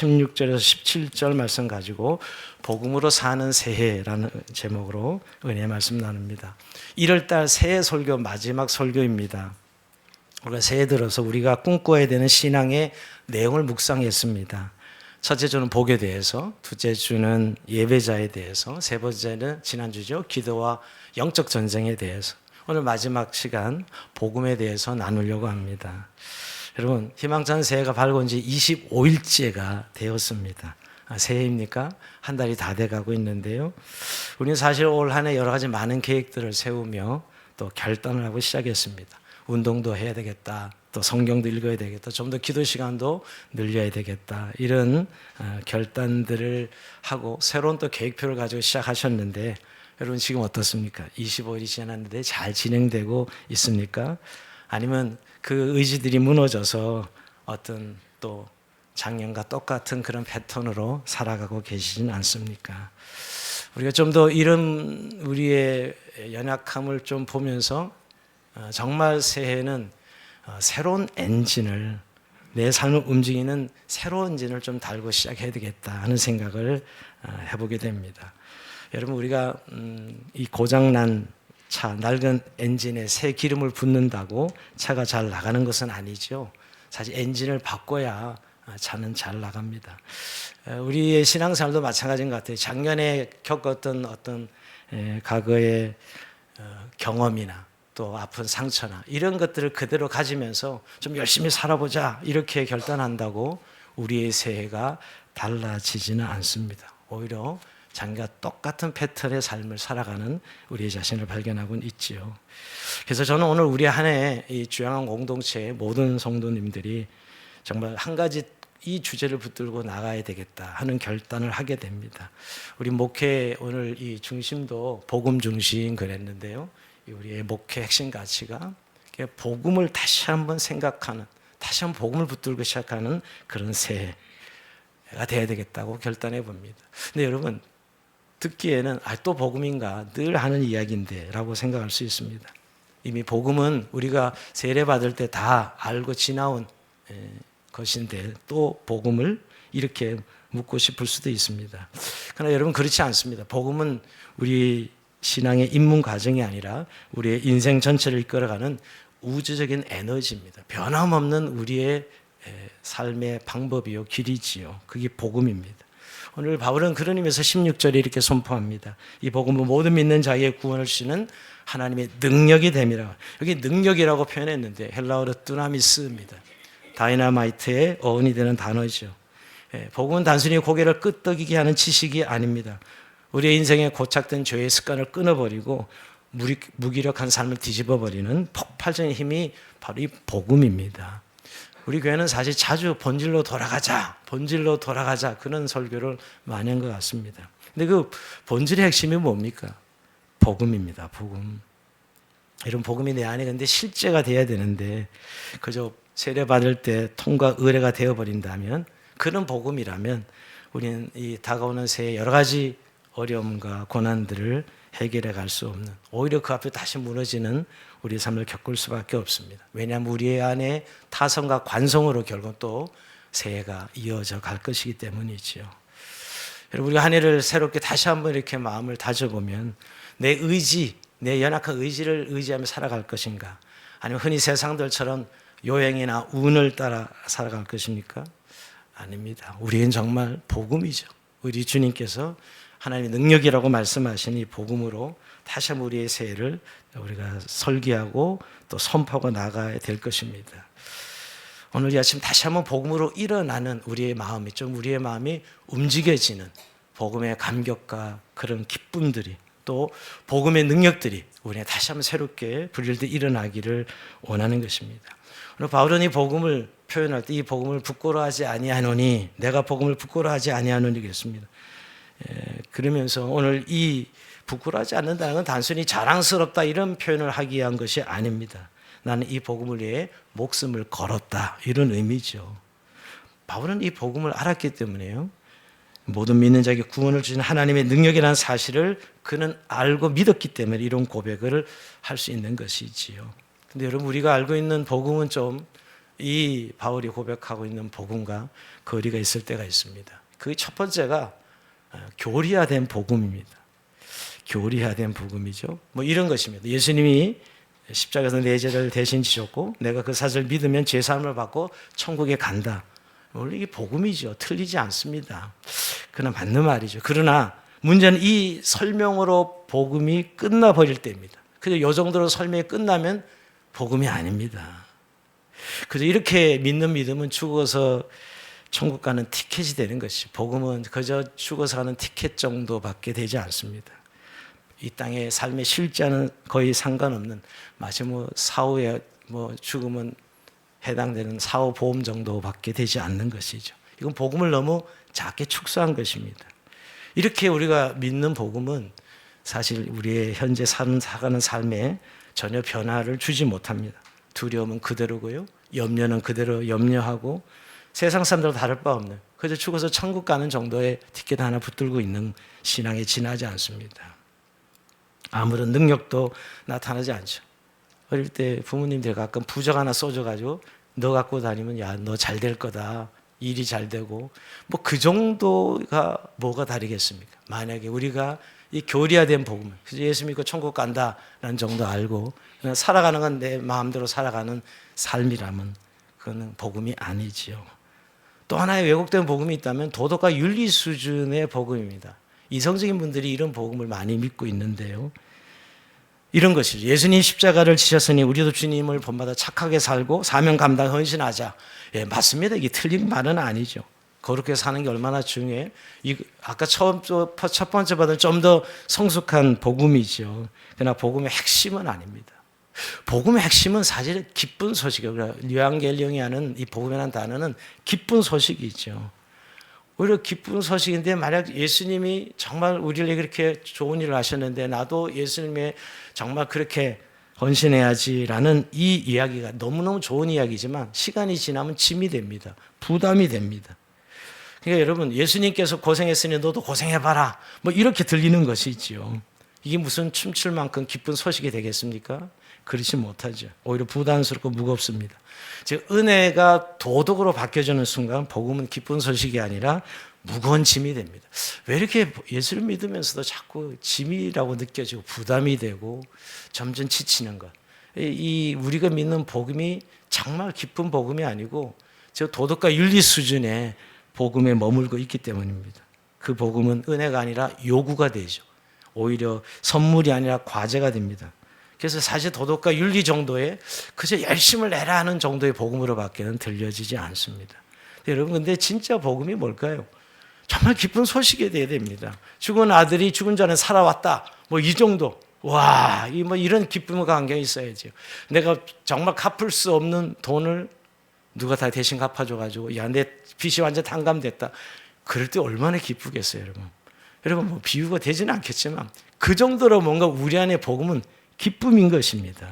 16절에서 17절 말씀 가지고 복음으로 사는 새해라는 제목으로 은혜의 말씀 나눕니다. 1월달 새해 설교 마지막 설교입니다. 우리가 새해 들어서 우리가 꿈꿔야 되는 신앙의 내용을 묵상했습니다. 첫째 주는 복에 대해서, 둘째 주는 예배자에 대해서, 세 번째는 지난주죠, 기도와 영적 전쟁에 대해서, 오늘 마지막 시간 복음에 대해서 나누려고 합니다. 여러분, 희망찬 새해가 밝은 지 25일째가 되었습니다. 새해입니까? 한 달이 다 돼가고 있는데요. 우리는 사실 올 한 해 여러 가지 많은 계획들을 세우며 또 결단을 하고 시작했습니다. 운동도 해야 되겠다, 또 성경도 읽어야 되겠다, 좀 더 기도 시간도 늘려야 되겠다, 이런 결단들을 하고 새로운 또 계획표를 가지고 시작하셨는데, 여러분 지금 어떻습니까? 25일이 지났는데 잘 진행되고 있습니까? 아니면 그 의지들이 무너져서 어떤 또 작년과 똑같은 그런 패턴으로 살아가고 계시진 않습니까? 우리가 좀 더 이런 우리의 연약함을 좀 보면서 정말 새해는 새로운 엔진을, 내 삶을 움직이는 새로운 엔진을 좀 달고 시작해야 되겠다 하는 생각을 해보게 됩니다. 여러분, 우리가 이 고장난 차, 낡은 엔진에 새 기름을 붓는다고 차가 잘 나가는 것은 아니죠. 사실 엔진을 바꿔야 차는 잘 나갑니다. 우리의 신앙생활도 마찬가지인 것 같아요. 작년에 겪었던 어떤 과거의 경험이나 또 아픈 상처나 이런 것들을 그대로 가지면서 좀 열심히 살아보자 이렇게 결단한다고 우리의 새해가 달라지지는 않습니다. 오히려 자기가 똑같은 패턴의 삶을 살아가는 우리의 자신을 발견하고는 있지요. 그래서 저는 오늘 우리 한 해 이 주양한 공동체의 모든 성도님들이 정말 한 가지 이 주제를 붙들고 나가야 되겠다 하는 결단을 하게 됩니다. 우리 목회 오늘 이 중심도 복음 중심 그랬는데요. 우리의 목회 핵심 가치가 복음을 다시 한번 생각하는, 다시 한번 복음을 붙들고 시작하는 그런 새해가 돼야 되겠다고 결단해 봅니다. 근데 여러분, 듣기에는 또 복음인가 늘 하는 이야기인데 라고 생각할 수 있습니다. 이미 복음은 우리가 세례 받을 때 다 알고 지나온 것인데 또 복음을 이렇게 묻고 싶을 수도 있습니다. 그러나 여러분, 그렇지 않습니다. 복음은 우리 신앙의 입문 과정이 아니라 우리의 인생 전체를 이끌어가는 우주적인 에너지입니다. 변함없는 우리의 삶의 방법이요, 길이지요. 그게 복음입니다. 오늘 바울은 그런 의미에서 16절에 이렇게 선포합니다. 이 복음은 모든 믿는 자에게 구원을 주시는 하나님의 능력이 됨이라. 여기 능력이라고 표현했는데 헬라어로 두나미스입니다. 다이나마이트의 어원이 되는 단어죠. 복음은 단순히 고개를 끄덕이게 하는 지식이 아닙니다. 우리의 인생에 고착된 죄의 습관을 끊어버리고 무기력한 삶을 뒤집어버리는 폭발적인 힘이 바로 이 복음입니다. 우리 교회는 사실 자주 본질로 돌아가자 그런 설교를 많이 한 것 같습니다. 근데 그 본질의 핵심이 뭡니까? 복음입니다. 복음. 이런 복음이 내 안에 근데 실제가 돼야 되는데 그저 세례 받을 때 통과 의례가 되어버린다면, 그런 복음이라면 우리는 이 다가오는 새해 여러 가지 어려움과 고난들을 해결해 갈 수 없는, 오히려 그 앞에 다시 무너지는 우리의 삶을 겪을 수밖에 없습니다. 왜냐하면 우리 안에 타성과 관성으로 결국 또 새해가 이어져 갈 것이기 때문이죠. 여러분, 우리가 한 해를 새롭게 다시 한번 이렇게 마음을 다져보면 내 의지, 내 연약한 의지를 의지하며 살아갈 것인가, 아니면 흔히 세상들처럼 요행이나 운을 따라 살아갈 것입니까? 아닙니다. 우리는 정말 복음이죠. 우리 주님께서 하나님의 능력이라고 말씀하신 이 복음으로 다시 한번 우리의 새해를 우리가 설계하고 또 선포하고 나가야 될 것입니다. 오늘 이 아침 다시 한번 복음으로 일어나는 우리의 마음이 움직여지는 복음의 감격과 그런 기쁨들이, 또 복음의 능력들이 우리에 다시 한번 새롭게 불일듯 일어나기를 원하는 것입니다. 오늘 바울은 이 복음을 표현할 때 이 복음을 부끄러워하지 아니하노니, 내가 복음을 부끄러워하지 아니하노니 그랬습니다. 그러면서 오늘 이 부끄러워하지 않는다는 건 단순히 자랑스럽다 이런 표현을 하기 위한 것이 아닙니다. 나는 이 복음을 위해 목숨을 걸었다, 이런 의미죠. 바울은 이 복음을 알았기 때문에요, 모든 믿는 자에게 구원을 주신 하나님의 능력이라는 사실을 그는 알고 믿었기 때문에 이런 고백을 할 수 있는 것이지요. 근데 여러분, 우리가 알고 있는 복음은 좀 이 바울이 고백하고 있는 복음과 거리가 있을 때가 있습니다. 그 첫 번째가 교리화된 복음입니다. 교리화된 복음이죠. 뭐 이런 것입니다. 예수님이 십자가에서 내 죄를 대신 지셨고 내가 그 사실을 믿으면 죄 사함을 받고 천국에 간다. 원래 이게 복음이죠. 틀리지 않습니다. 그러나 맞는 말이죠. 그러나 문제는 이 설명으로 복음이 끝나버릴 때입니다. 그래서 이 정도로 설명이 끝나면 복음이 아닙니다. 그래서 이렇게 믿는 믿음은 죽어서 천국 가는 티켓이 되는 것이, 복음은 그저 죽어서 가는 티켓 정도밖에 되지 않습니다. 이 땅의 삶의 실제와는 거의 상관없는, 마치 사후에 죽음은 해당되는 사후 보험 정도밖에 되지 않는 것이죠. 이건 복음을 너무 작게 축소한 것입니다. 이렇게 우리가 믿는 복음은 사실 우리의 현재 살아가는 삶에 전혀 변화를 주지 못합니다. 두려움은 그대로고요. 염려는 그대로 염려하고 세상 사람들과 다를 바 없는, 그저 죽어서 천국 가는 정도의 티켓 하나 붙들고 있는 신앙에 지나지 않습니다. 아무런 능력도 나타나지 않죠. 어릴 때 부모님들 가끔 부적 하나 써줘가지고 너 갖고 다니면 야, 너 잘 될 거다. 일이 잘 되고 그 정도가 뭐가 다르겠습니까? 만약에 우리가 이 교리화된 복음을, 그래서 예수 믿고 천국 간다라는 정도 알고 그냥 살아가는 건 내 마음대로 살아가는 삶이라면 그거는 복음이 아니지요. 또 하나의 왜곡된 복음이 있다면 도덕과 윤리 수준의 복음입니다. 이성적인 분들이 이런 복음을 많이 믿고 있는데요. 이런 것이죠. 예수님 십자가를 지셨으니 우리도 주님을 본받아 착하게 살고 사명 감당 헌신하자. 예, 맞습니다. 이게 틀린 말은 아니죠. 그렇게 사는 게 얼마나 중요해. 아까 첫 번째 받은 좀 더 성숙한 복음이죠. 그러나 복음의 핵심은 아닙니다. 복음의 핵심은 사실 기쁜 소식이에요. 유한겔령이 하는 이 복음이라는 단어는 기쁜 소식이죠. 오히려 기쁜 소식인데, 만약 예수님이 정말 우리에게 그렇게 좋은 일을 하셨는데 나도 예수님의 정말 그렇게 헌신해야지라는 이 이야기가 너무너무 좋은 이야기지만 시간이 지나면 짐이 됩니다. 부담이 됩니다. 그러니까 여러분, 예수님께서 고생했으니 너도 고생해봐라, 이렇게 들리는 것이지요. 이게 무슨 춤출 만큼 기쁜 소식이 되겠습니까? 그렇지 못하죠. 오히려 부담스럽고 무겁습니다. 즉 은혜가 도덕으로 바뀌어지는 순간 복음은 기쁜 소식이 아니라 무거운 짐이 됩니다. 왜 이렇게 예수를 믿으면서도 자꾸 짐이라고 느껴지고 부담이 되고 점점 지치는 것? 이 우리가 믿는 복음이 정말 기쁜 복음이 아니고 저 도덕과 윤리 수준의 복음에 머물고 있기 때문입니다. 그 복음은 은혜가 아니라 요구가 되죠. 오히려 선물이 아니라 과제가 됩니다. 그래서 사실 도덕과 윤리 정도의 그저 열심을 내라 하는 정도의 복음으로밖에는 들려지지 않습니다. 여러분, 근데 진짜 복음이 뭘까요? 정말 기쁜 소식이 돼야 됩니다. 죽은 아들이 죽은 전에 살아왔다. 이 정도. 와, 이런 기쁨과 감격이 있어야죠. 내가 정말 갚을 수 없는 돈을 누가 다 대신 갚아줘가지고, 야, 내 빚이 완전 탕감됐다. 그럴 때 얼마나 기쁘겠어요, 여러분. 여러분, 비유가 되지는 않겠지만, 그 정도로 뭔가 우리 안에 복음은 기쁨인 것입니다.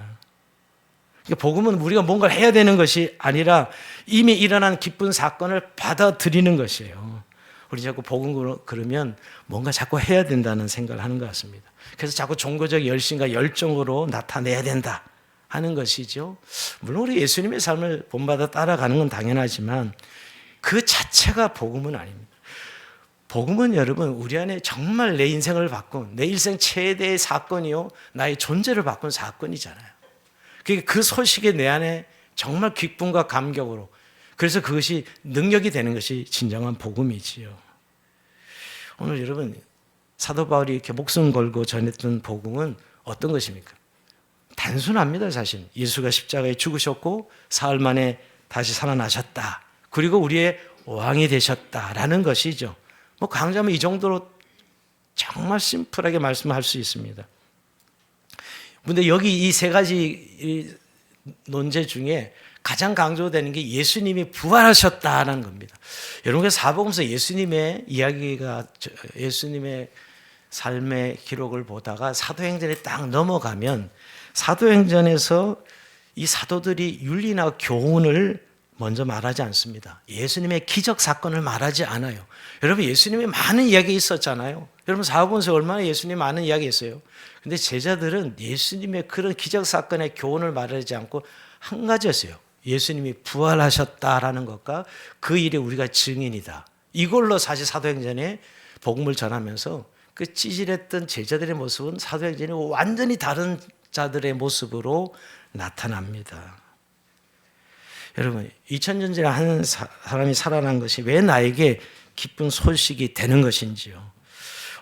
그러니까 복음은 우리가 뭔가를 해야 되는 것이 아니라 이미 일어난 기쁜 사건을 받아들이는 것이에요. 우리 자꾸 복음 그러면 뭔가 자꾸 해야 된다는 생각을 하는 것 같습니다. 그래서 자꾸 종교적 열심과 열정으로 나타내야 된다 하는 것이죠. 물론 우리 예수님의 삶을 본받아 따라가는 건 당연하지만 그 자체가 복음은 아닙니다. 복음은 여러분, 우리 안에 정말 내 인생을 바꾼, 내 일생 최대의 사건이요, 나의 존재를 바꾼 사건이잖아요. 그 소식이 내 안에 정말 기쁨과 감격으로, 그래서 그것이 능력이 되는 것이 진정한 복음이지요. 오늘 여러분, 사도 바울이 이렇게 목숨 걸고 전했던 복음은 어떤 것입니까? 단순합니다, 사실. 예수가 십자가에 죽으셨고 사흘 만에 다시 살아나셨다. 그리고 우리의 왕이 되셨다라는 것이죠. 강조하면 이 정도로 정말 심플하게 말씀할 수 있습니다. 그런데 여기 이 세 가지 논제 중에 가장 강조되는 게 예수님이 부활하셨다는 겁니다. 여러분, 사복음서 예수님의 이야기가, 예수님의 삶의 기록을 보다가 사도행전에 딱 넘어가면 사도행전에서 이 사도들이 윤리나 교훈을 먼저 말하지 않습니다. 예수님의 기적 사건을 말하지 않아요. 여러분, 예수님의 많은 이야기 있었잖아요. 여러분, 사복음서에 얼마나 예수님 많은 이야기 있어요. 근데 제자들은 예수님의 그런 기적 사건의 교훈을 말하지 않고 한 가지였어요. 예수님이 부활하셨다라는 것과 그 일에 우리가 증인이다. 이걸로 사실 사도행전에 복음을 전하면서 그 찌질했던 제자들의 모습은 사도행전에 완전히 다른 자들의 모습으로 나타납니다. 여러분, 2000년 전에 한 사람이 살아난 것이 왜 나에게 기쁜 소식이 되는 것인지요.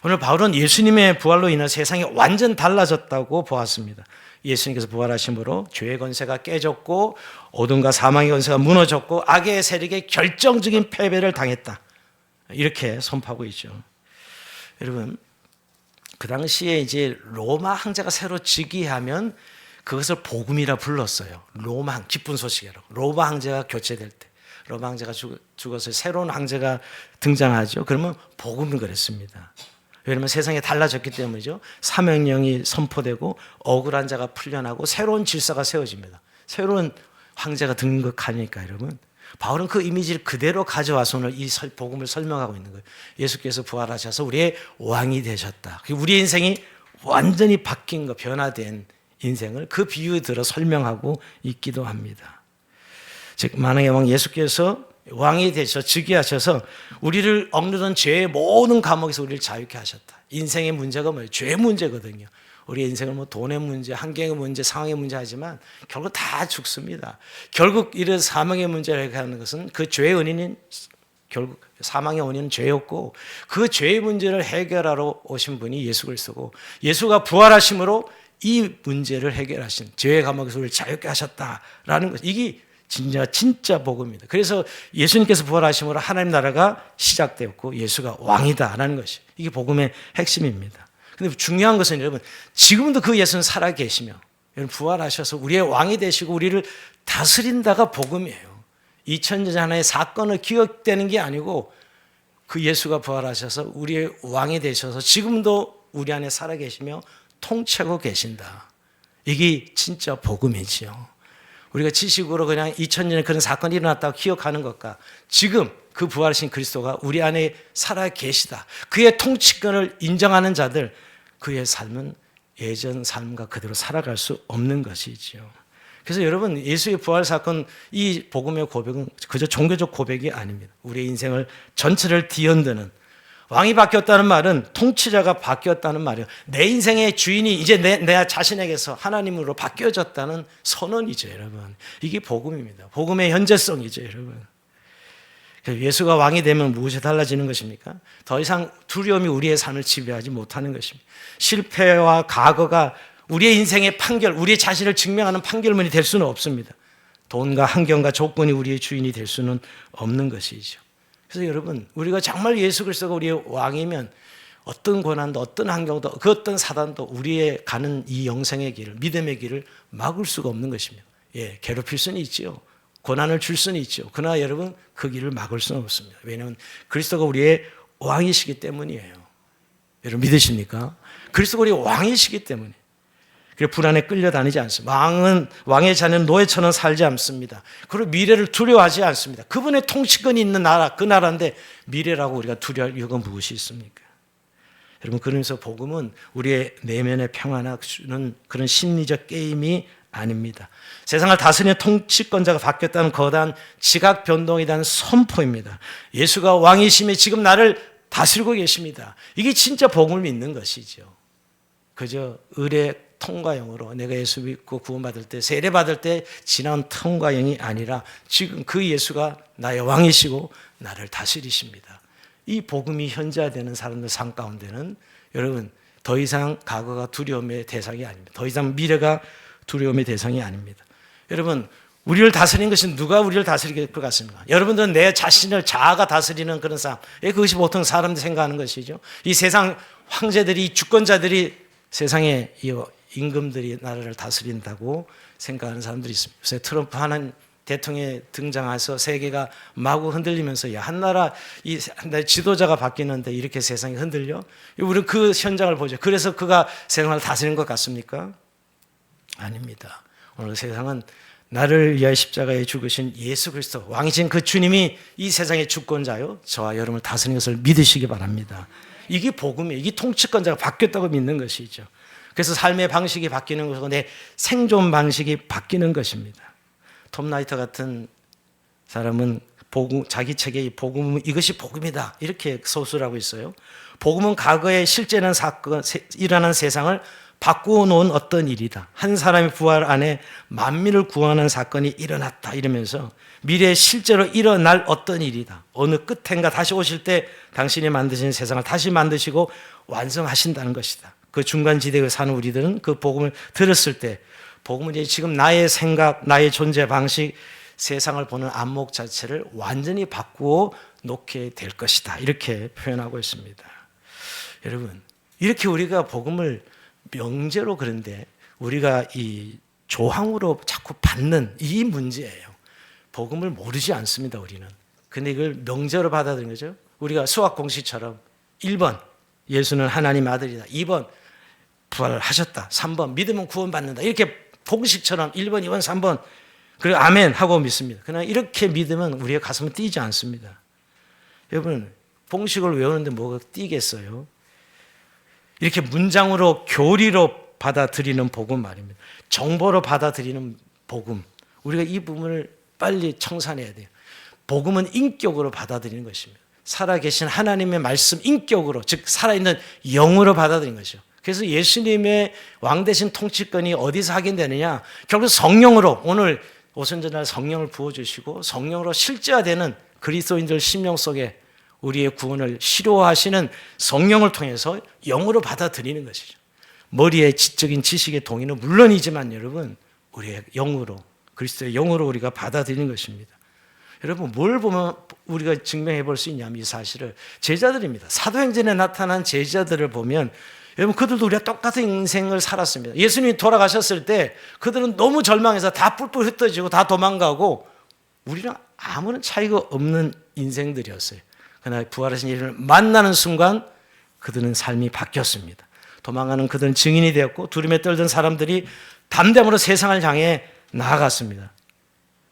오늘 바울은 예수님의 부활로 인해 세상이 완전 달라졌다고 보았습니다. 예수님께서 부활하심으로 죄의 권세가 깨졌고 어둠과 사망의 권세가 무너졌고 악의 세력에 결정적인 패배를 당했다. 이렇게 선포하고 있죠. 여러분, 그 당시에 이제 로마 황제가 새로 즉위하면 그것을 복음이라 불렀어요. 기쁜 소식이라고. 로마 황제가 교체될 때, 로마 황제가 죽어서 새로운 황제가 등장하죠. 그러면 복음을 그랬습니다. 왜냐하면 세상이 달라졌기 때문이죠. 사명령이 선포되고 억울한 자가 풀려나고 새로운 질서가 세워집니다. 새로운 황제가 등극하니까 여러분. 바울은 그 이미지를 그대로 가져와서 오늘 이 복음을 설명하고 있는 거예요. 예수께서 부활하셔서 우리의 왕이 되셨다. 우리의 인생이 완전히 바뀐 거, 변화된 인생을 그 비유 들어 설명하고 있기도 합니다. 즉 만왕의 왕 예수께서 왕이 되셔서 즉위하셔서 우리를 억누르던 죄의 모든 감옥에서 우리를 자유케 하셨다. 인생의 문제가 뭐예요? 죄의 문제거든요. 우리의 인생을 뭐 돈의 문제, 환경의 문제, 상황의 문제 하지만 결국 다 죽습니다. 결국 이런 사망의 문제를 해결하는 것은 그 죄의 원인인 결국 사망의 원인은 죄였고 그 죄의 문제를 해결하러 오신 분이 예수 그리스도고 예수가 부활하심으로 이 문제를 해결하신 죄의 감옥에서 우리를 자유케 하셨다라는 것. 이게 진짜 복음입니다. 그래서 예수님께서 부활하심으로 하나님 나라가 시작되었고 예수가 왕이다라는 것이 이게 복음의 핵심입니다. 근데 중요한 것은 여러분 지금도 그 예수는 살아 계시며 여러분 부활하셔서 우리의 왕이 되시고 우리를 다스린다가 복음이에요. 2000년 전의 사건을 기억되는 게 아니고 그 예수가 부활하셔서 우리의 왕이 되셔서 지금도 우리 안에 살아 계시며 통치하고 계신다. 이게 진짜 복음이지요. 우리가 지식으로 그냥 2000년에 그런 사건이 일어났다고 기억하는 것과 지금 그 부활하신 그리스도가 우리 안에 살아 계시다. 그의 통치권을 인정하는 자들 그의 삶은 예전 삶과 그대로 살아갈 수 없는 것이지요. 그래서 여러분 예수의 부활 사건 이 복음의 고백은 그저 종교적 고백이 아닙니다. 우리의 인생을 전체를 뒤흔드는 왕이 바뀌었다는 말은 통치자가 바뀌었다는 말이에요. 내 인생의 주인이 이제 내 자신에게서 하나님으로 바뀌어졌다는 선언이죠, 여러분. 이게 복음입니다. 복음의 현재성이죠, 여러분. 예수가 왕이 되면 무엇이 달라지는 것입니까? 더 이상 두려움이 우리의 삶을 지배하지 못하는 것입니다. 실패와 과거가 우리의 인생의 판결, 우리의 자신을 증명하는 판결문이 될 수는 없습니다. 돈과 환경과 조건이 우리의 주인이 될 수는 없는 것이죠. 그래서 여러분 우리가 정말 예수 그리스도가 우리의 왕이면 어떤 고난도 어떤 환경도 그 어떤 사단도 우리의 가는 이 영생의 길을 믿음의 길을 막을 수가 없는 것입니다. 예, 괴롭힐 수는 있지요. 고난을 줄 수는 있죠. 그러나 여러분 그 길을 막을 수는 없습니다. 왜냐하면 그리스도가 우리의 왕이시기 때문이에요. 여러분 믿으십니까? 그리스도가 우리의 왕이시기 때문에 그리고 불안에 끌려다니지 않습니다. 왕의 자녀는 노예처럼 살지 않습니다. 그리고 미래를 두려워하지 않습니다. 그분의 통치권이 있는 나라, 그 나라인데 미래라고 우리가 두려워할 이유가 무엇이 있습니까? 여러분 그러면서 복음은 우리의 내면의 평안을 주는 그런 심리적 게임이 아닙니다. 세상을 다스리는 통치권자가 바뀌었다는 거대한 지각 변동에 대한 선포입니다. 예수가 왕이시며 지금 나를 다스리고 계십니다. 이게 진짜 복음을 믿는 것이죠. 그저 의례 통과형으로 내가 예수 믿고 구원받을 때 세례받을 때 지난 통과형이 아니라 지금 그 예수가 나의 왕이시고 나를 다스리십니다. 이 복음이 현재화되는 사람들 삶 가운데는 여러분 더 이상 과거가 두려움의 대상이 아닙니다. 더 이상 미래가 두려움의 대상이 아닙니다. 여러분 우리를 다스리는 것은 누가 우리를 다스릴 것 같습니까? 여러분들은 내 자신을 자아가 다스리는 그런 삶, 그것이 보통 사람들이 생각하는 것이죠. 이 세상 황제들이 주권자들이 세상에 임금들이 나라를 다스린다고 생각하는 사람들이 있습니다. 요새 트럼프 하는 대통령이 등장해서 세계가 마구 흔들리면서 한 나라 지도자가 바뀌는데 이렇게 세상이 흔들려? 우리는 그 현장을 보죠. 그래서 그가 세상을 다스리는 것 같습니까? 아닙니다. 오늘 세상은 나를 위하여 십자가에 죽으신 예수 그리스도 왕이신 그 주님이 이 세상의 주권자요 저와 여러분을 다스리는 것을 믿으시기 바랍니다. 이게 복음이에요. 이게 통치권자가 바뀌었다고 믿는 것이죠. 그래서 삶의 방식이 바뀌는 것이고 내 생존 방식이 바뀌는 것입니다. 톰 라이터 같은 사람은 자기 책에 복음은 이것이 복음이다 이렇게 서술하고 있어요. 복음은 과거에 실제는 일어난 세상을 바꾸어 놓은 어떤 일이다. 한 사람의 부활 안에 만민을 구원하는 사건이 일어났다 이러면서 미래에 실제로 일어날 어떤 일이다. 어느 끝엔가 다시 오실 때 당신이 만드신 세상을 다시 만드시고 완성하신다는 것이다. 그 중간지대에 사는 우리들은 그 복음을 들었을 때 복음은 이제 지금 나의 생각, 나의 존재 방식, 세상을 보는 안목 자체를 완전히 바꾸어 놓게 될 것이다. 이렇게 표현하고 있습니다. 여러분, 이렇게 우리가 복음을 명제로 그런데 우리가 이 조항으로 자꾸 받는 이 문제예요. 복음을 모르지 않습니다, 우리는. 근데 이걸 명제로 받아들인 거죠. 우리가 수학 공식처럼 1번, 예수는 하나님 아들이다. 2번, 부활을 하셨다. 3번, 믿으면 구원받는다. 이렇게 공식처럼 1번, 2번, 3번, 그리고 아멘 하고 믿습니다. 그러나 이렇게 믿으면 우리의 가슴은 뛰지 않습니다. 여러분, 공식을 외우는데 뭐가 뛰겠어요? 이렇게 문장으로 교리로 받아들이는 복음 말입니다. 정보로 받아들이는 복음. 우리가 이 부분을 빨리 청산해야 돼요. 복음은 인격으로 받아들이는 것입니다. 살아계신 하나님의 말씀 인격으로, 즉 살아있는 영으로 받아들이는 것이죠. 그래서 예수님의 왕대신 통치권이 어디서 확인되느냐? 결국 성령으로, 오늘 오순절날 성령을 부어주시고 성령으로 실제화되는 그리스도인들 심령 속에 우리의 구원을 실효하시는 성령을 통해서 영으로 받아들이는 것이죠. 머리의 지적인 지식의 동의는 물론이지만 여러분, 우리의 영으로, 그리스도의 영으로 우리가 받아들이는 것입니다. 여러분, 뭘 보면 우리가 증명해 볼 수 있냐면 이 사실을 제자들입니다. 사도행전에 나타난 제자들을 보면 여러분, 그들도 우리가 똑같은 인생을 살았습니다. 예수님이 돌아가셨을 때 그들은 너무 절망해서 다 뿔뿔 흩어지고 다 도망가고 우리는 아무런 차이가 없는 인생들이었어요. 그러나 부활하신 예수님을 만나는 순간 그들은 삶이 바뀌었습니다. 도망가는 그들은 증인이 되었고 두려움에 떨던 사람들이 담대함으로 세상을 향해 나아갔습니다.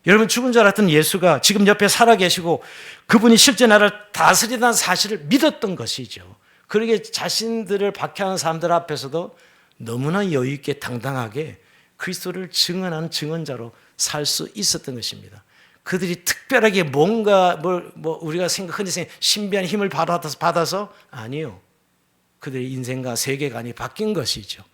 여러분, 죽은 줄 알았던 예수가 지금 옆에 살아계시고 그분이 실제 나를 다스리다는 사실을 믿었던 것이죠. 그러게 자신들을 박해하는 사람들 앞에서도 너무나 여유 있게 당당하게 그리스도를 증언하는 증언자로 살 수 있었던 것입니다. 그들이 특별하게 뭔가 우리가 흔히 생각하는 신비한 힘을 받아서 아니요. 그들의 인생과 세계관이 바뀐 것이죠.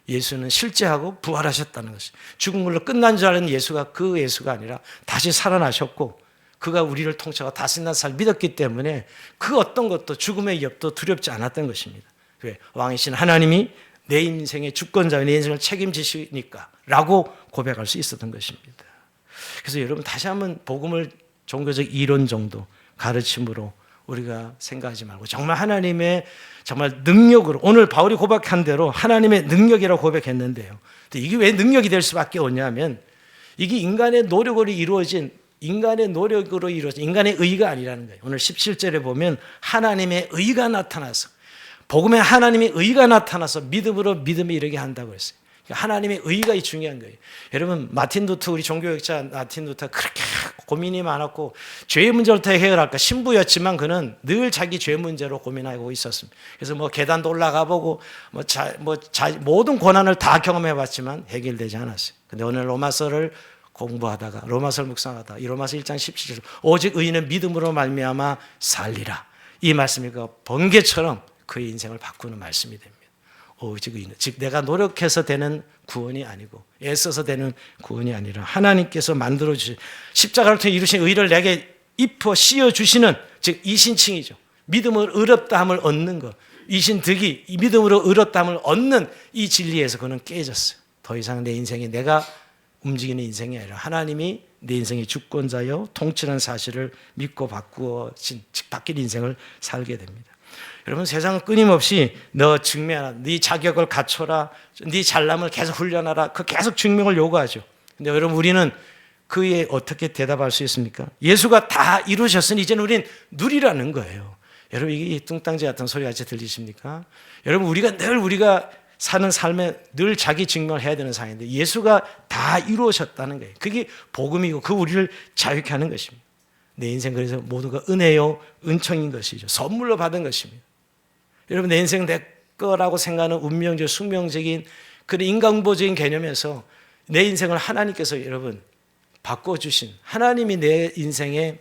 예수는 실제하고 부활하셨다는 것이. 죽은 걸로 끝난 줄 알았는 예수가 그 예수가 아니라 다시 살아나셨고 그가 우리를 통치하고 다스린다는 사실을 믿었기 때문에 그 어떤 것도 죽음의 위협도 두렵지 않았던 것입니다. 왜? 왕이신 하나님이 내 인생의 주권자와 내 인생을 책임지시니까 라고 고백할 수 있었던 것입니다. 그래서 여러분, 다시 한번 복음을 종교적 이론 정도 가르침으로 우리가 생각하지 말고 정말 하나님의 정말 능력으로, 오늘 바울이 고백한 대로 하나님의 능력이라고 고백했는데요. 이게 왜 능력이 될 수밖에 없냐면 이게 인간의 노력으로 이루어진 인간의 의가 아니라는 거예요. 오늘 17절에 보면 하나님의 의가 나타나서, 복음에 하나님의 의가 나타나서 믿음으로 믿음에 이르게 한다고 했어요. 하나님의 의가 중요한 거예요. 여러분, 마틴 루터, 우리 종교학자 마틴 루터 그렇게 고민이 많았고 죄의 문제를 어떻게 해결할까? 신부였지만 그는 늘 자기 죄 문제로 고민하고 있었습니다. 그래서 계단도 올라가 보고 모든 고난을 다 경험해 봤지만 해결되지 않았어요. 근데 오늘 로마서를 공부하다가, 로마서를 묵상하다가 이 로마서 1장 17절 오직 의인은 믿음으로 말미암아 살리라, 이 말씀이 그 번개처럼 그의 인생을 바꾸는 말씀이 됩니다. 오직 의인은, 즉 내가 노력해서 되는 구원이 아니고 애써서 되는 구원이 아니라 하나님께서 만들어 주신, 십자가를 통해 이루신 의를 내게 입혀 씌워 주시는, 즉 이신칭이죠. 믿음으로 의롭다함을 얻는 것, 이신득이 이 믿음으로 의롭다함을 얻는 이 진리에서 그는 깨졌어요. 더 이상 내 인생이 내가 움직이는 인생이 아니라 하나님이 내 인생의 주권자여 통치라는 사실을 믿고 바뀌어진, 즉 바뀐 인생을 살게 됩니다. 여러분, 세상은 끊임없이 너 증명하라, 네 자격을 갖춰라, 네 잘남을 계속 훈련하라, 그 계속 증명을 요구하죠. 근데 여러분, 우리는 그에 어떻게 대답할 수 있습니까? 예수가 다 이루셨으니 이제는 우리는 누리라는 거예요. 여러분, 이게 뚱땅지 같은 소리 같이 들리십니까? 여러분, 우리가 사는 삶에 늘 자기 증명을 해야 되는 상황인데 예수가 다 이루어졌다는 거예요. 그게 복음이고 그 우리를 자유케 하는 것입니다. 내 인생, 그래서 모두가 은혜요 은총인 것이죠. 선물로 받은 것입니다. 여러분, 내 인생 내 거라고 생각하는 운명적 숙명적인 그런 인간보적인 개념에서 내 인생을 하나님께서 여러분 바꿔주신 하나님이 내 인생에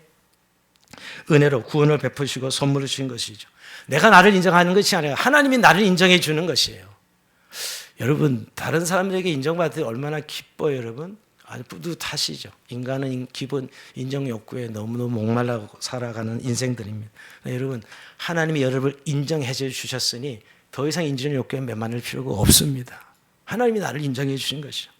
은혜로 구원을 베푸시고 선물을 주신 것이죠. 내가 나를 인정하는 것이 아니라 하나님이 나를 인정해 주는 것이에요. 여러분, 다른 사람들에게 인정받을 때 얼마나 기뻐요, 여러분? 아주 뿌듯하시죠. 인간은 기본 인정 욕구에 너무너무 목말라 살아가는 인생들입니다. 여러분, 하나님이 여러분을 인정해 주셨으니 더 이상 인정 욕구에 매만을 필요가 없습니다. 하나님이 나를 인정해 주신 것이죠.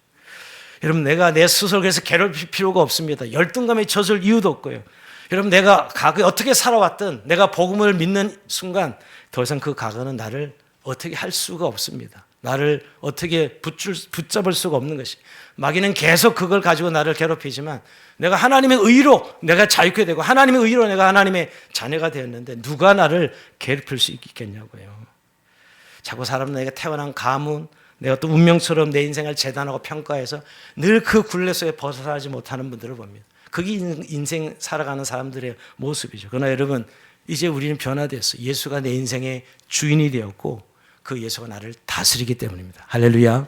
여러분, 내가 내 스스로 그래서 괴롭힐 필요가 없습니다. 열등감에 젖을 이유도 없고요. 여러분, 내가 과거에 어떻게 살아왔든 내가 복음을 믿는 순간 더 이상 그 과거는 나를 어떻게 할 수가 없습니다. 나를 어떻게 붙잡을 수가 없는 것이. 마귀는 계속 그걸 가지고 나를 괴롭히지만 내가 하나님의 의로 내가 자유케 되고 하나님의 의로 내가 하나님의 자녀가 되었는데 누가 나를 괴롭힐 수 있겠냐고요. 자꾸 사람들에게 태어난 가문, 내 어떤 운명처럼 내 인생을 재단하고 평가해서 늘 그 굴레 속에 벗어나지 못하는 분들을 봅니다. 그게 인생 살아가는 사람들의 모습이죠. 그러나 여러분, 이제 우리는 변화되었어요. 예수가 내 인생의 주인이 되었고 그 예수가 나를 다스리기 때문입니다. 할렐루야.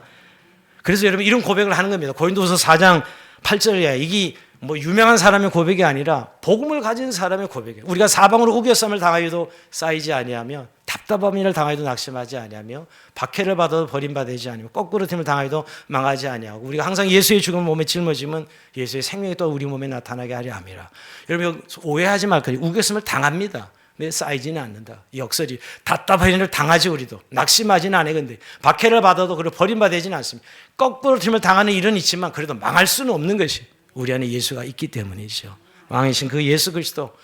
그래서 여러분 이런 고백을 하는 겁니다. 고린도서 4장 8절에 이게 뭐 유명한 사람의 고백이 아니라 복음을 가진 사람의 고백이에요. 우리가 사방으로 우겨쌈을 당하여도 쌓이지 아니하며 답답한 일을 당하여도 낙심하지 아니하며 박해를 받아도 버림받지 아니하며 거꾸로짐을 당하여도 망하지 아니하고 우리가 항상 예수의 죽음을 몸에 짊어지면 예수의 생명이 또 우리 몸에 나타나게 하려 함이라. 여러분 오해하지 말 거예요. 우겨쌈을 당합니다. 왜 쌓이지는 않는다. 역설이 답답한 일을 당하지 우리도 낙심하지는 않아요. 근데 박해를 받아도 그걸 버림받지는 않습니다. 거꾸로짐을 당하는 일은 있지만 그래도 망할 수는 없는 것이 우리 안에 예수가 있기 때문이죠. 왕이신 그 예수 그리스도.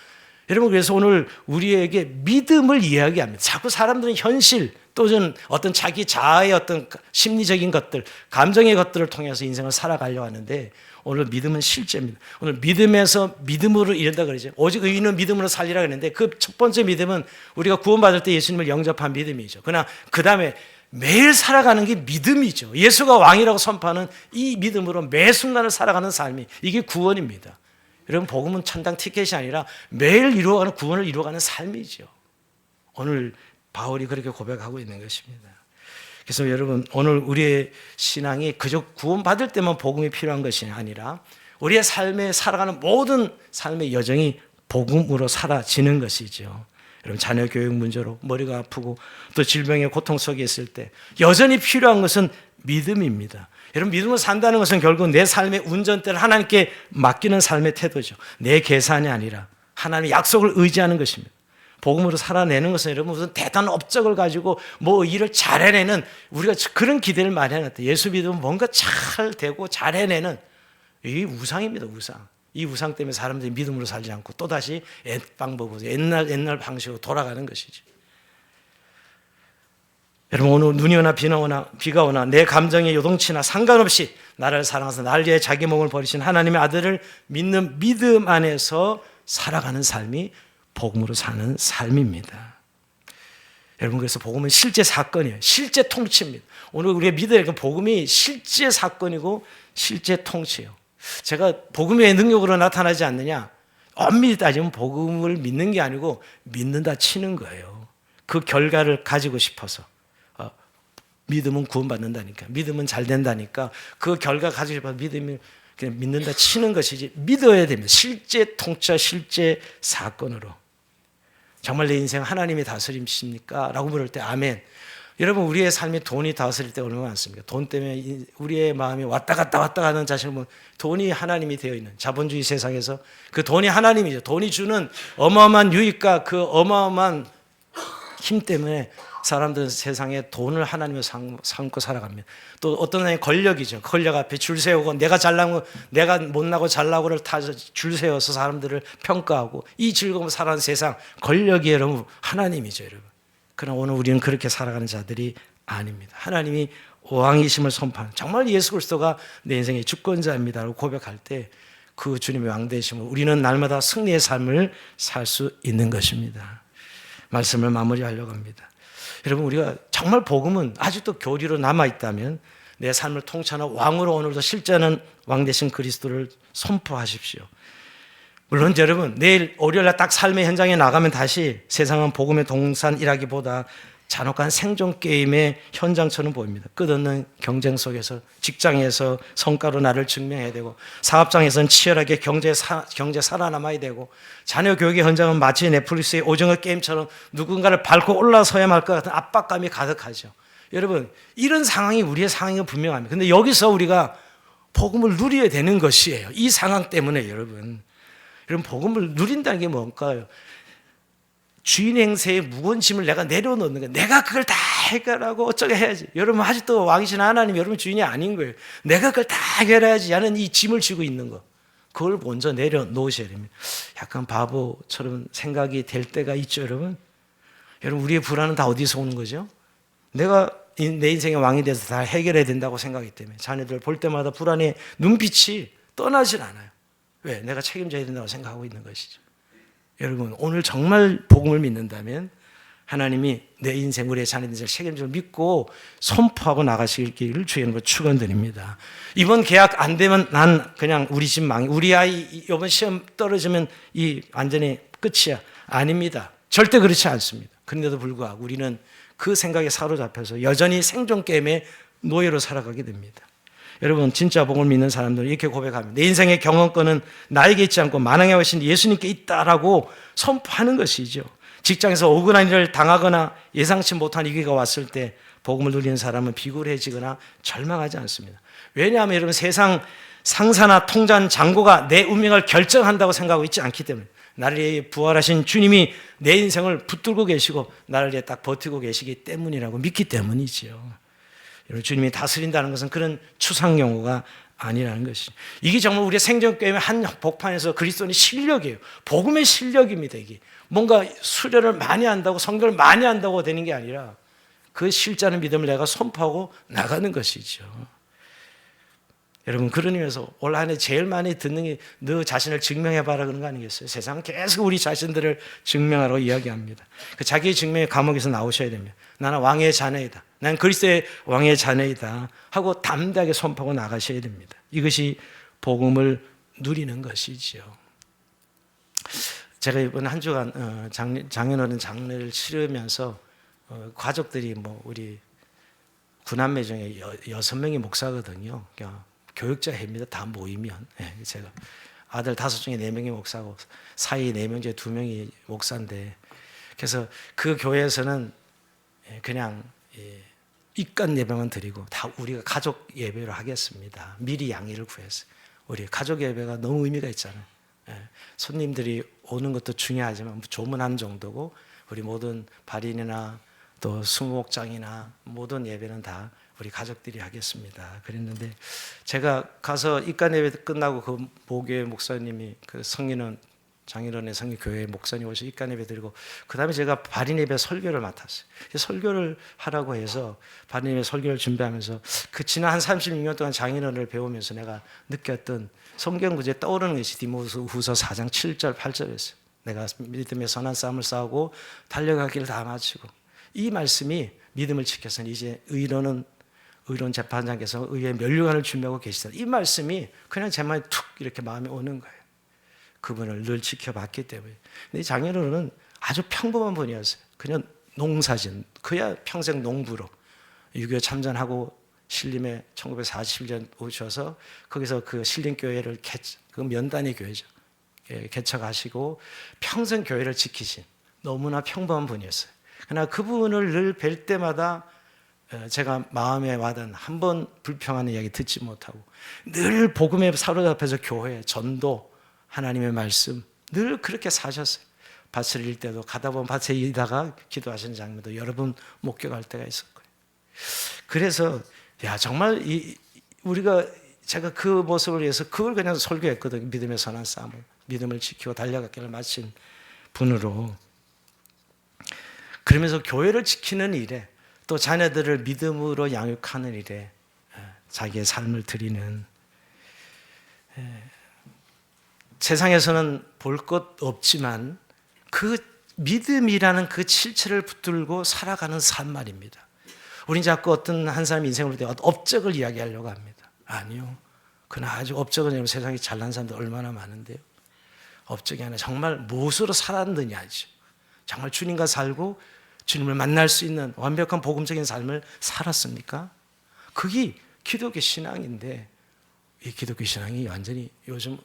여러분 그래서 오늘 우리에게 믿음을 이야기합니다. 자꾸 사람들은 현실 또는 어떤 자기 자아의 어떤 심리적인 것들, 감정의 것들을 통해서 인생을 살아가려고 하는데 오늘 믿음은 실제입니다. 오늘 믿음에서 믿음으로 이른다 그러죠. 오직 의인은 믿음으로 살리라 그랬는데 그 첫 번째 믿음은 우리가 구원받을 때 예수님을 영접한 믿음이죠. 그러나 그 다음에 매일 살아가는 게 믿음이죠. 예수가 왕이라고 선포하는 이 믿음으로 매 순간을 살아가는 삶이 이게 구원입니다. 여러분 복음은 천당 티켓이 아니라 매일 이루어가는 구원을 이루어가는 삶이죠. 오늘 바울이 그렇게 고백하고 있는 것입니다. 그래서 여러분 오늘 우리의 신앙이 그저 구원받을 때만 복음이 필요한 것이 아니라 우리의 삶에 살아가는 모든 삶의 여정이 복음으로 사라지는 것이죠. 여러분 자녀 교육 문제로 머리가 아프고 또 질병의 고통 속에 있을 때 여전히 필요한 것은 믿음입니다. 여러분 믿음을 산다는 것은 결국 내 삶의 운전대를 하나님께 맡기는 삶의 태도죠. 내 계산이 아니라 하나님의 약속을 의지하는 것입니다. 복음으로 살아내는 것은 여러분 무슨 대단한 업적을 가지고 뭐 일을 잘 해내는 우리가 그런 기대를 많이 하는데 예수 믿으면 뭔가 잘 되고 잘 해내는 이 우상입니다. 우상. 이 우상 때문에 사람들이 믿음으로 살지 않고 또다시 방법으로 옛날 방식으로 돌아가는 것이죠. 여러분 오늘 눈이 오나 비가 오나 내 감정의 요동치나 상관없이 나를 사랑해서 날 위해 자기 몸을 버리신 하나님의 아들을 믿는 믿음 안에서 살아가는 삶이 복음으로 사는 삶입니다. 여러분 그래서 복음은 실제 사건이에요. 실제 통치입니다. 오늘 우리가 믿어야 할 복음이 실제 사건이고 실제 통치예요. 제가 복음의 능력으로 나타나지 않느냐? 엄밀히 따지면 복음을 믿는 게 아니고 믿는다 치는 거예요. 그 결과를 가지고 싶어서. 믿음은 구원받는다니까. 믿음은 잘 된다니까. 그 결과 가지고 싶어서 믿음을 그냥 믿는다 치는 것이지 믿어야 됩니다. 실제 통치와 실제 사건으로. 정말 내 인생 하나님이 다스림십니까? 라고 물을 때 아멘. 여러분 우리의 삶에 돈이 다스릴 때 얼마나 많습니까? 돈 때문에 우리의 마음이 왔다 갔다 하는 자신을 보면 돈이 하나님이 되어 있는 자본주의 세상에서 그 돈이 하나님이죠. 돈이 주는 어마어마한 유익과 그 어마어마한 힘 때문에 사람들은 세상에 돈을 하나님으로 삼고 살아갑니다. 또 어떤 사람이 권력이죠. 권력 앞에 줄 세우고 내가 잘나고 내가 못나고 잘나고를 타서 줄 세워서 사람들을 평가하고 이 즐거움을 살아가는 세상 권력이 여러분 하나님이죠. 여러분. 그러나 오늘 우리는 그렇게 살아가는 자들이 아닙니다. 하나님이 왕이심을 선포하는 정말 예수 그리스도가 내 인생의 주권자입니다라고 고백할 때 그 주님의 왕되심을 우리는 날마다 승리의 삶을 살 수 있는 것입니다. 말씀을 마무리하려고 합니다. 여러분 우리가 정말 복음은 아직도 교리로 남아있다면 내 삶을 통치하는 왕으로 오늘도 실제는 왕되신 그리스도를 선포하십시오. 물론 여러분 내일 월요일날 딱 삶의 현장에 나가면 다시 세상은 복음의 동산이라기보다 잔혹한 생존 게임의 현장처럼 보입니다. 끝없는 경쟁 속에서 직장에서 성과로 나를 증명해야 되고 사업장에서는 치열하게 경제 살아남아야 되고 자녀 교육의 현장은 마치 넷플릭스의 오징어 게임처럼 누군가를 밟고 올라서야만 할 것 같은 압박감이 가득하죠. 여러분 이런 상황이 우리의 상황이 분명합니다. 그런데 여기서 우리가 복음을 누려야 되는 것이에요. 이 상황 때문에 여러분 복음을 누린다는 게 뭘까요? 주인 행세의 무거운 짐을 내가 내려놓는 거예요. 내가 그걸 다 해결하고 어쩌게 해야지. 여러분 아직도 왕이신 하나님 여러분 주인이 아닌 거예요. 내가 그걸 다 해결해야지 하는 이 짐을 쥐고 있는 거. 그걸 먼저 내려놓으셔야 됩니다. 약간 바보처럼 생각이 될 때가 있죠, 여러분. 여러분 우리의 불안은 다 어디서 오는 거죠? 내가 내 인생의 왕이 돼서 다 해결해야 된다고 생각하기 때문에 자녀들 볼 때마다 불안의 눈빛이 떠나질 않아요. 왜? 내가 책임져야 된다고 생각하고 있는 것이죠. 여러분 오늘 정말 복음을 믿는다면 하나님이 내 인생 우리의 자녀 인생을 책임질 믿고 선포하고 나가시기를 주의 것 축원드립니다. 이번 계약 안 되면 난 그냥 우리 집 망해. 우리 아이 이번 시험 떨어지면 이 완전히 끝이야. 아닙니다. 절대 그렇지 않습니다. 그런데도 불구하고 우리는 그 생각에 사로잡혀서 여전히 생존 게임의 노예로 살아가게 됩니다. 여러분 진짜 복음을 믿는 사람들은 이렇게 고백합니다. 내 인생의 경험권은 나에게 있지 않고 만왕의 왕이신 예수님께 있다라고 선포하는 것이죠. 직장에서 억울한 일을 당하거나 예상치 못한 위기가 왔을 때 복음을 누리는 사람은 비굴해지거나 절망하지 않습니다. 왜냐하면 여러분 세상 상사나 통장 잔고가 내 운명을 결정한다고 생각하고 있지 않기 때문에 나를 위해 부활하신 주님이 내 인생을 붙들고 계시고 나를 위해 딱 버티고 계시기 때문이라고 믿기 때문이지요. 주님이 다스린다는 것은 그런 추상 용어가 아니라는 것이죠. 이게 정말 우리의 생존 게임의 한 복판에서 그리스도인의 실력이에요. 복음의 실력입니다. 이게 뭔가 수련을 많이 한다고 성경을 많이 한다고 되는 게 아니라 그 실제하는 믿음을 내가 선포하고 나가는 것이죠. 여러분 그런 의미에서 올 한 해 제일 많이 듣는 게 너 자신을 증명해봐라 그런 거 아니겠어요? 세상은 계속 우리 자신들을 증명하라고 이야기합니다. 그 자기의 증명의 감옥에서 나오셔야 됩니다. 나는 왕의 자녀이다. 난 그리스도의 왕의 자녀이다 하고 담대하게 선포하고 나가셔야 됩니다. 이것이 복음을 누리는 것이지요. 제가 이번 한 주간 장인어른 장례를 치르면서 가족들이 우리 구남매 중에 6명이 목사거든요. 교육자 회입니다. 다 모이면 제가 아들 5 중에 4명이 목사고 사이 4명 중에 2명이 목사인데 그래서 그 교회에서는 그냥 입간 예배만 드리고 다 우리가 가족 예배로 하겠습니다. 미리 양해를 구했어요. 우리 가족 예배가 너무 의미가 있잖아요. 손님들이 오는 것도 중요하지만 조문하는 정도고 우리 모든 발인이나 또 수목장이나 모든 예배는 다 우리 가족들이 하겠습니다. 그랬는데 제가 가서 입간 예배 끝나고 그 모교회 목사님이 그 성인원 장인원의 성교회 목사님 오셔서 입간 예배 드리고 그 다음에 제가 발인 예배 설교를 맡았어요. 설교를 하라고 해서 발인 예배 설교를 준비하면서 그 지난 한 36년 동안 장인원을 배우면서 내가 느꼈던 성경 구절에 떠오르는 것이 디모데후서 4장 7절 8절이었어요. 내가 믿음의 선한 싸움을 싸우고 달려가기를 다 마치고 이 말씀이 믿음을 지켜서 이제 의로운 재판장께서 의의 면류관을 준비하고 계시다. 이 말씀이 그냥 제 마음에 툭 이렇게 마음에 오는 거예요. 그분을 늘 지켜봤기 때문에. 근데 장인어른은 아주 평범한 분이었어요. 그냥 농사진. 그야 평생 농부로 6.25 참전하고 신림에 1941년 오셔서 거기서 그 신림교회를 그 면단위 교회죠. 개척하시고 평생 교회를 지키신 너무나 평범한 분이었어요. 그러나 그분을 늘 뵐 때마다 제가 마음에 와닿은 한 번 불평하는 이야기 듣지 못하고 늘 복음에 사로잡혀서 교회, 전도, 하나님의 말씀 늘 그렇게 사셨어요. 밭을 일 때도 가다 보면 밭에 일다가 기도하시는 장면도 여러 번 목격할 때가 있었고요. 그래서 정말 제가 그 모습을 위해서 그걸 그냥 설교했거든요. 믿음의 선한 싸움을 믿음을 지키고 달려가기를 마친 분으로. 그러면서 교회를 지키는 일에 또 자녀들을 믿음으로 양육하는 일에 자기의 삶을 드리는 세상에서는 볼 것 없지만 그 믿음이라는 그 실체를 붙들고 살아가는 삶 말입니다. 우린 자꾸 어떤 한 사람 인생을 볼 때 업적을 이야기하려고 합니다. 아니요. 그러나 아주 업적은 세상에 잘난 사람들 얼마나 많은데요. 업적이 아니라 정말 무엇으로 살았느냐죠. 정말 주님과 살고 주님을 만날 수 있는 완벽한 복음적인 삶을 살았습니까? 그게 기독교 신앙인데 이 기독교 신앙이 완전히 요즘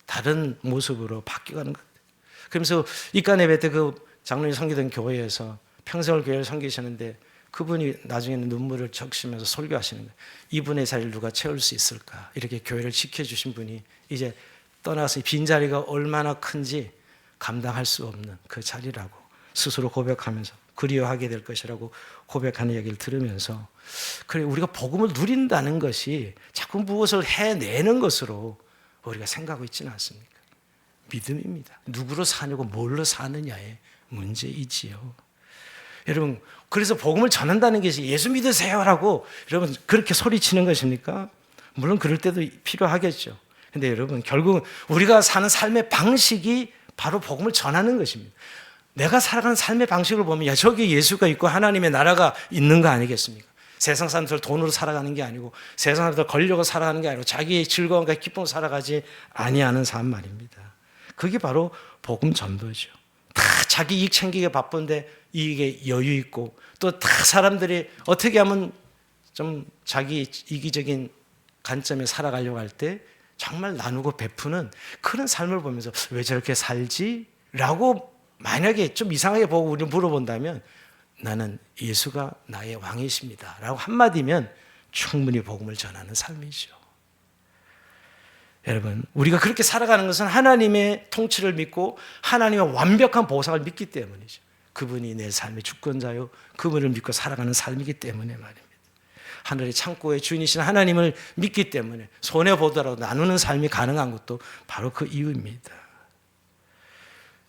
다른 모습으로 바뀌어가는 것 같아요. 그러면서 이간 예배 때 그 장로님 섬기던 교회에서 평생을 교회를 섬기시는데 그분이 나중에는 눈물을 적시면서 설교하시는 거예요. 이분의 자리를 누가 채울 수 있을까? 이렇게 교회를 지켜주신 분이 이제 떠나서 빈자리가 얼마나 큰지 감당할 수 없는 그 자리라고 스스로 고백하면서 그리워하게 될 것이라고 고백하는 얘기를 들으면서 그래 우리가 복음을 누린다는 것이 자꾸 무엇을 해내는 것으로 우리가 생각하고 있지는 않습니까? 믿음입니다. 누구로 사냐고 뭘로 사느냐의 문제이지요. 여러분 그래서 복음을 전한다는 것이 예수 믿으세요라고 여러분 그렇게 소리치는 것입니까? 물론 그럴 때도 필요하겠죠. 근데 여러분 결국 우리가 사는 삶의 방식이 바로 복음을 전하는 것입니다. 내가 살아가는 삶의 방식을 보면 야 저기 예수가 있고 하나님의 나라가 있는 거 아니겠습니까? 세상 사람들 돈으로 살아가는 게 아니고 세상 사람들 권력으로 살아가는 게 아니고 자기의 즐거움과 기쁨으로 살아가지 아니하는 삶 말입니다. 그게 바로 복음 전도죠. 다 자기 이익 챙기기 바쁜데 이익에 여유 있고 또 다 사람들이 어떻게 하면 좀 자기 이기적인 관점에 살아가려고 할 때 정말 나누고 베푸는 그런 삶을 보면서 왜 저렇게 살지? 라고 만약에 좀 이상하게 보고 우리 물어본다면 나는 예수가 나의 왕이십니다 라고 한마디면 충분히 복음을 전하는 삶이죠. 여러분 우리가 그렇게 살아가는 것은 하나님의 통치를 믿고 하나님의 완벽한 보상을 믿기 때문이죠. 그분이 내 삶의 주권자요 그분을 믿고 살아가는 삶이기 때문에 말입니다. 하늘의 창고의 주인이신 하나님을 믿기 때문에 손해보더라도 나누는 삶이 가능한 것도 바로 그 이유입니다.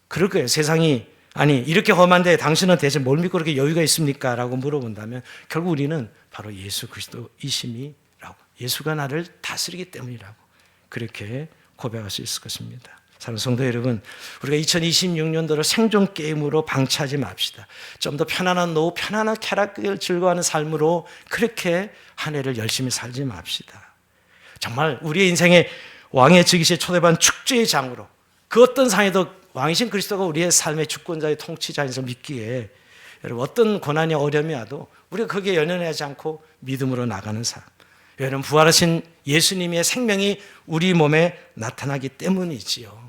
그럴 거예요. 세상이 아니 이렇게 험한데 당신은 대체 뭘 믿고 그렇게 여유가 있습니까? 라고 물어본다면 결국 우리는 바로 예수 그리스도이심이라고 예수가 나를 다스리기 때문이라고 그렇게 고백할 수 있을 것입니다. 사랑하는 성도 여러분 우리가 2026년도를 생존 게임으로 방치하지 맙시다. 좀 더 편안한 노후 편안한 쾌락을 즐거워하는 삶으로 그렇게 한 해를 열심히 살지 맙시다. 정말 우리의 인생의 왕의 즉위시에 초대받은 축제의 장으로 그 어떤 상에도 왕이신 그리스도가 우리의 삶의 주권자의 통치자에서 믿기에 여러분 어떤 고난이 어려움이 와도 우리가 거기에 연연하지 않고 믿음으로 나가는 삶 여러분 부활하신 예수님의 생명이 우리 몸에 나타나기 때문이지요.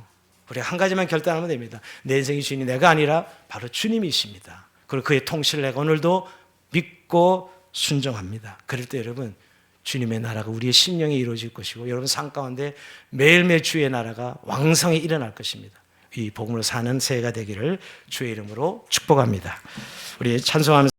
우리가 한 가지만 결단하면 됩니다. 내 인생의 주인이 내가 아니라 바로 주님이십니다. 그리고 그의 통치를 내가 오늘도 믿고 순종합니다. 그럴 때 여러분 주님의 나라가 우리의 심령에 이루어질 것이고 여러분 삶 가운데 매일매일 주의 나라가 왕성히 일어날 것입니다. 이 복음으로 사는 새해가 되기를 주의 이름으로 축복합니다. 우리 찬송하면서